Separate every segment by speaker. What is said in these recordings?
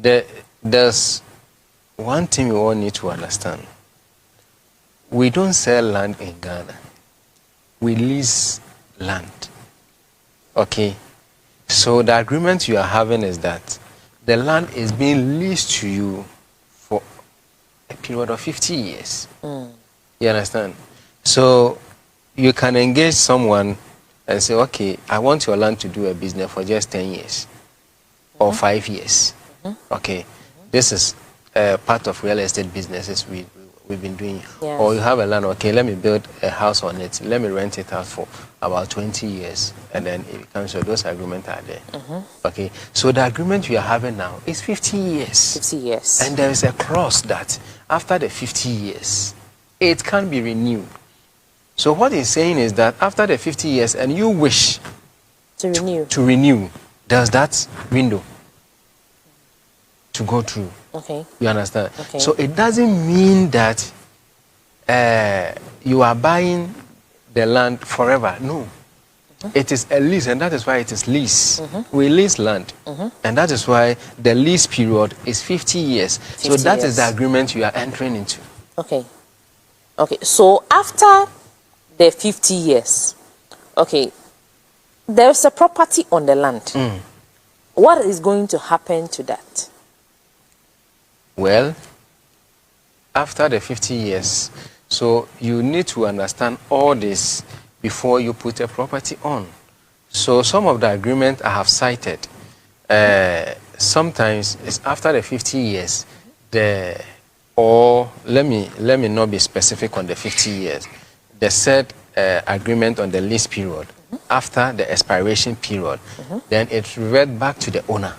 Speaker 1: there's one thing we all need to understand. We don't sell land in Ghana. We lease land. Okay? So the agreement you are having is that the land is being leased to you for a period of 50 years. You understand? So you can engage someone and say, okay, I want your land to do a business for just 10 years or 5 years. Okay, this is part of real estate businesses we've been doing.
Speaker 2: Yes.
Speaker 1: Or you have a land, okay, let me build a house on it. Let me rent it out for about 20 years. And then it becomes, so those agreements are there. Okay, so the agreement you are having now is 50 years.
Speaker 2: 50 years.
Speaker 1: And there is a clause that after the 50 years, it can be renewed. So what he's saying is that after the 50 years and you wish
Speaker 2: to
Speaker 1: renew, there's that window to go through.
Speaker 2: Okay.
Speaker 1: You understand?
Speaker 2: Okay.
Speaker 1: So it doesn't mean that you are buying the land forever. No. It is a lease, and that is why it is lease. We lease land, and that is why the lease period is 50 years.
Speaker 2: 50
Speaker 1: so that
Speaker 2: years.
Speaker 1: is the agreement you are entering into.
Speaker 2: Okay. Okay. So after the 50 years, okay, there's a property on the land. What is going to happen to that?
Speaker 1: Well, after the 50 years, so you need to understand all this before you put a property on. So some of the agreements I have cited, sometimes it's after the 50 years, or let me not be specific on the 50 years, the said agreement on the lease period, after the expiration period, then it reverts back to the owner.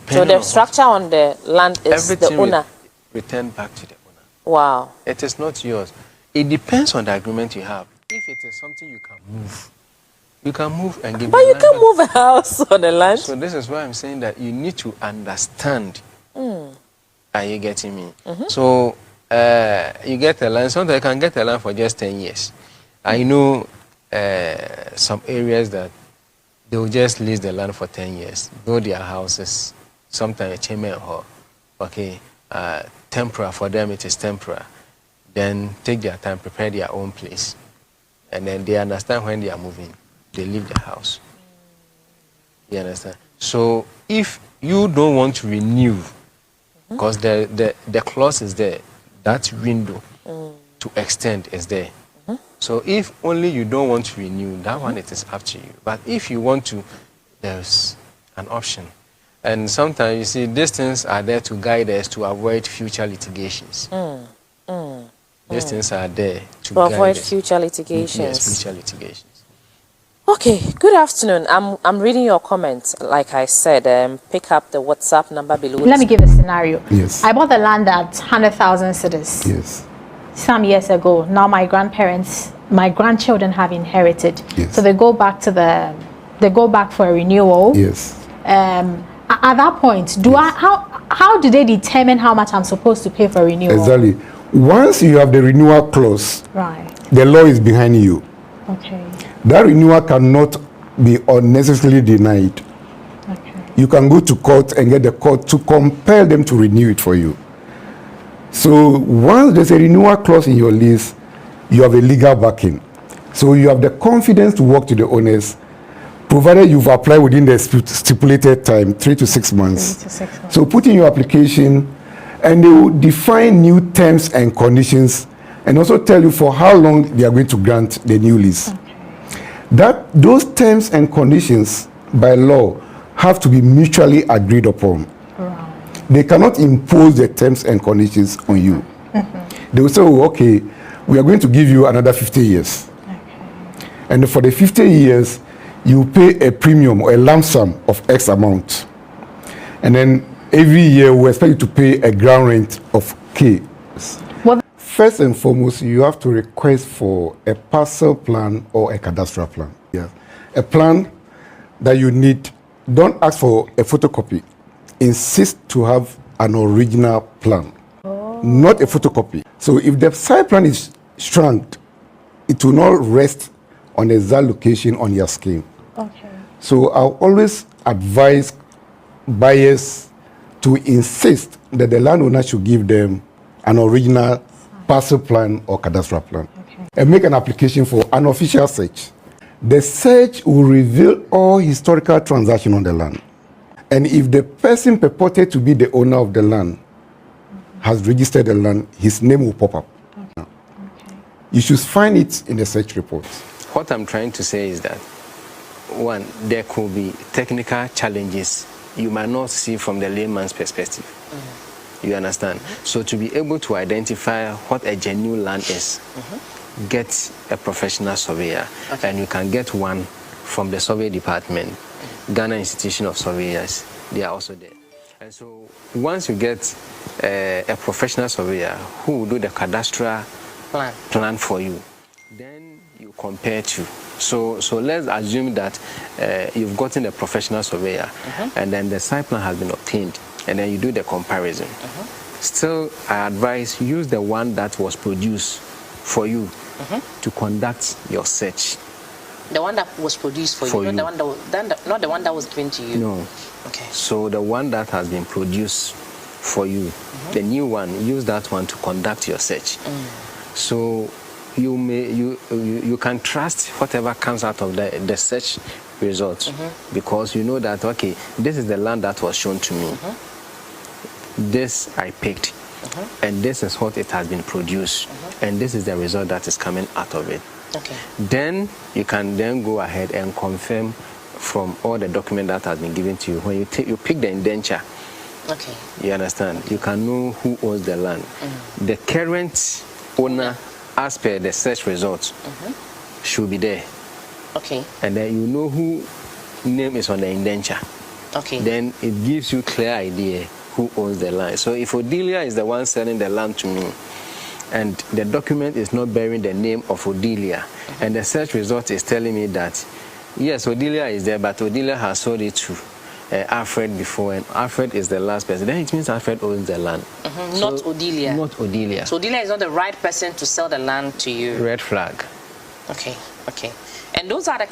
Speaker 2: So the structure on the land is the owner.
Speaker 1: Return back to the owner.
Speaker 2: Wow.
Speaker 1: It is not yours. It depends on the agreement you have. If it is something you can move, you can move and give.
Speaker 2: But you can move a house on the land.
Speaker 1: So this is why I'm saying that you need to understand. Are you getting me? So you get a land. Sometimes you can get a land for just 10 years. I know some areas that they will just lease the land for 10 years, build their houses, sometimes a chamber hall. Okay, temporary for them, it is temporary. Then take their time, prepare their own place. And then they understand when they are moving, they leave the house. You understand? So if you don't want to renew, because the clause is there, that window to extend is there. So if only you don't want to renew, that one it is up to you. But if you want to, there's an option. And sometimes you see these things are there to guide us to avoid future litigations. These things are there to
Speaker 2: avoid
Speaker 1: guide us.
Speaker 2: future litigations.
Speaker 1: Yes, future litigations.
Speaker 2: Okay, good afternoon. I'm reading your comments. Like I said, pick up the WhatsApp number below.
Speaker 3: Let me give a scenario.
Speaker 4: Yes.
Speaker 3: I bought the land at 100,000 cedis.
Speaker 4: Yes.
Speaker 3: Some years ago. Now my grandchildren have inherited.
Speaker 4: Yes.
Speaker 3: So they go back for a renewal.
Speaker 4: Yes.
Speaker 3: At that point, how do they determine how much I'm supposed to pay for renewal?
Speaker 4: Exactly. Once you have the renewal clause,
Speaker 3: Right.
Speaker 4: the law is behind you.
Speaker 3: Okay.
Speaker 4: That renewal cannot be unnecessarily denied.
Speaker 3: Okay.
Speaker 4: You can go to court and get the court to compel them to renew it for you. So once there's a renewal clause in your lease, you have a legal backing. So you have the confidence to work to the owners, provided you've applied within the stipulated time, 3 to 6 months.
Speaker 3: 3 to 6 months.
Speaker 4: So put in your application, and they will define new terms and conditions, and also tell you for how long they are going to grant the new lease.
Speaker 3: Okay.
Speaker 4: Those terms and conditions, by law, have to be mutually agreed upon.
Speaker 3: Right.
Speaker 4: They cannot impose the terms and conditions on you. They will say, oh, okay, we are going to give you another 50 years.
Speaker 3: Okay.
Speaker 4: And for the 50 years, you pay a premium or a lump sum of X amount. And then every year, we expect you to pay a ground rent of K.
Speaker 3: Well,
Speaker 4: First and foremost, you have to request for a parcel plan or a cadastral plan. Yes. A plan that you need. Don't ask for a photocopy. Insist to have an original plan, not a photocopy. So if the site plan is shrunk, it will not rest on the exact location on your scheme.
Speaker 3: okay.
Speaker 4: So I'll always advise buyers to insist that the landowner should give them an original parcel plan or cadastral plan, and make an application for an official search. The search will reveal all historical transactions on the land. And if the person purported to be the owner of the land has registered the land, his name will pop up. Okay. You should find it in the search report.
Speaker 1: What I'm trying to say is that, one, there could be technical challenges you might not see from the layman's perspective. You understand? So to be able to identify what a genuine land is, get a professional surveyor, and you can get one from the survey department, Ghana Institution of Surveyors. They are also there. And so once you get a professional surveyor who will do the cadastral plan for you, then you compare to. So let's assume that you've gotten a professional surveyor, and then the site plan has been obtained, and then you do the comparison. Still, I advise use the one that was produced for you to conduct your search.
Speaker 2: The one that was produced for you. Not the one that was given to you.
Speaker 1: No.
Speaker 2: Okay.
Speaker 1: So the one that has been produced for you, the new one, use that one to conduct your search. So you can trust whatever comes out of the search results, because you know that, okay, this is the land that was shown to me. This I picked, and this is what it has been produced, and this is the result that is coming out of it.
Speaker 2: Okay.
Speaker 1: Then you can then go ahead and confirm from all the document that has been given to you. When you pick the indenture,
Speaker 2: okay,
Speaker 1: you understand, you can know who owns the land. The current owner, as per the search results, should be there.
Speaker 2: Okay.
Speaker 1: And then you know who name is on the indenture.
Speaker 2: Okay.
Speaker 1: Then it gives you clear idea who owns the land. So if Odelia is the one selling the land to me, and the document is not bearing the name of Odelia, and the search result is telling me that, yes, Odelia is there, but Odelia has sold it to Alfred before, and Alfred is the last person, then it means Alfred owns the land.
Speaker 2: So, not Odelia.
Speaker 1: Not Odelia.
Speaker 2: So Odelia is not the right person to sell the land to you.
Speaker 1: Red flag.
Speaker 2: Okay, okay. And those are the